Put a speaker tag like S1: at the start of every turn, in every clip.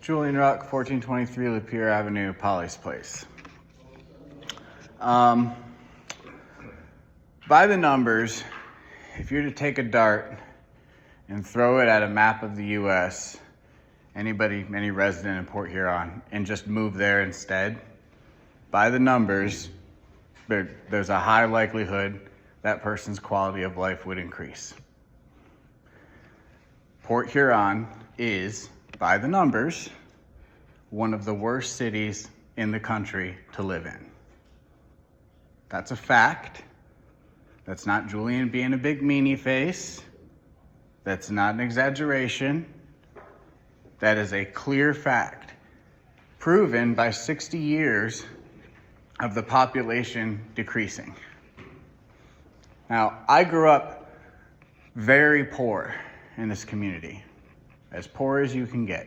S1: Julian Ruck, 1423 Lapeer Avenue, Polly's Place. By the numbers, if you're to take a dart and throw it at a map of the U.S., any resident in Port Huron, and just move there instead, by the numbers, there's a high likelihood that person's quality of life would increase. Port Huron is, by the numbers, one of the worst cities in the country to live in. That's a fact. That's not Julian being a big meanie face. That's not an exaggeration. That is a clear fact, proven by 60 years of the population decreasing. Now, I grew up very poor in this community, as poor as you can get.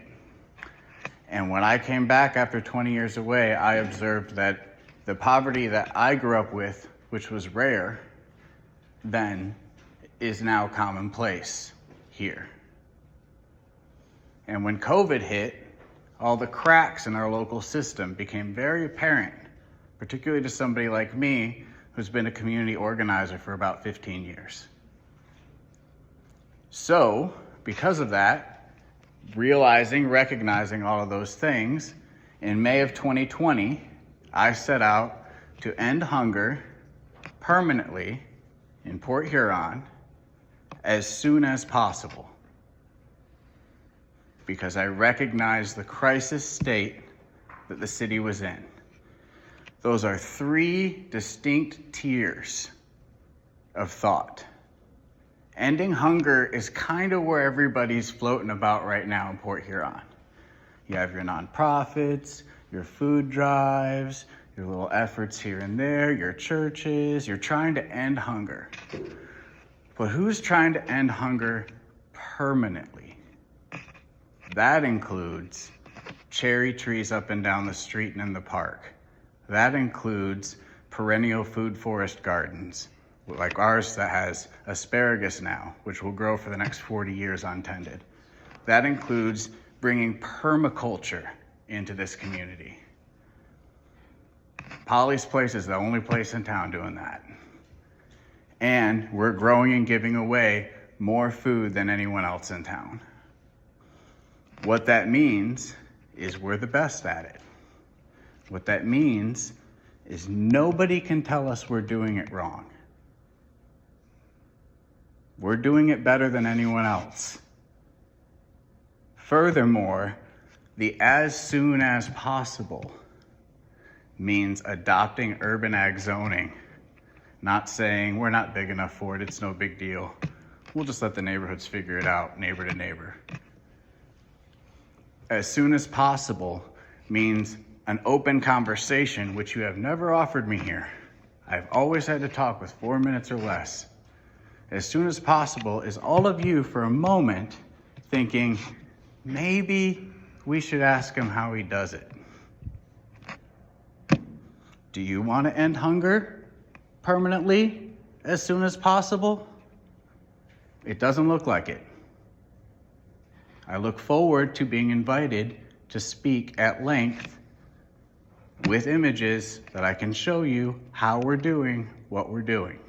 S1: And when I came back after 20 years away, I observed that the poverty that I grew up with, which was rare then, is now commonplace here. And when COVID hit, all the cracks in our local system became very apparent, particularly to somebody like me, who's been a community organizer for about 15 years. So, because of that, recognizing all of those things, in May of 2020, I set out to end hunger permanently in Port Huron as soon as possible, because I recognized the crisis state that the city was in. Those are three distinct tiers of thought. Ending hunger is kind of where everybody's floating about right now in Port Huron. You have your nonprofits, your food drives, your little efforts here and there, your churches. You're trying to end hunger. But who's trying to end hunger permanently? That includes cherry trees up and down the street and in the park. That includes perennial food forest gardens, like ours that has asparagus now, which will grow for the next 40 years untended. That includes bringing permaculture into this community. Polly's Place is the only place in town doing that. And we're growing and giving away more food than anyone else in town. What that means is we're the best at it. What that means is nobody can tell us we're doing it wrong. We're doing it better than anyone else. Furthermore, the as soon as possible means adopting urban ag zoning, not saying we're not big enough for it, it's no big deal. We'll just let the neighborhoods figure it out, neighbor to neighbor. As soon as possible means an open conversation, which you have never offered me here. I've always had to talk with 4 minutes or less. As soon as possible is all of you for a moment thinking, maybe we should ask him how he does it. Do you want to end hunger permanently as soon as possible? It doesn't look like it. I look forward to being invited to speak at length with images that I can show you how we're doing what we're doing.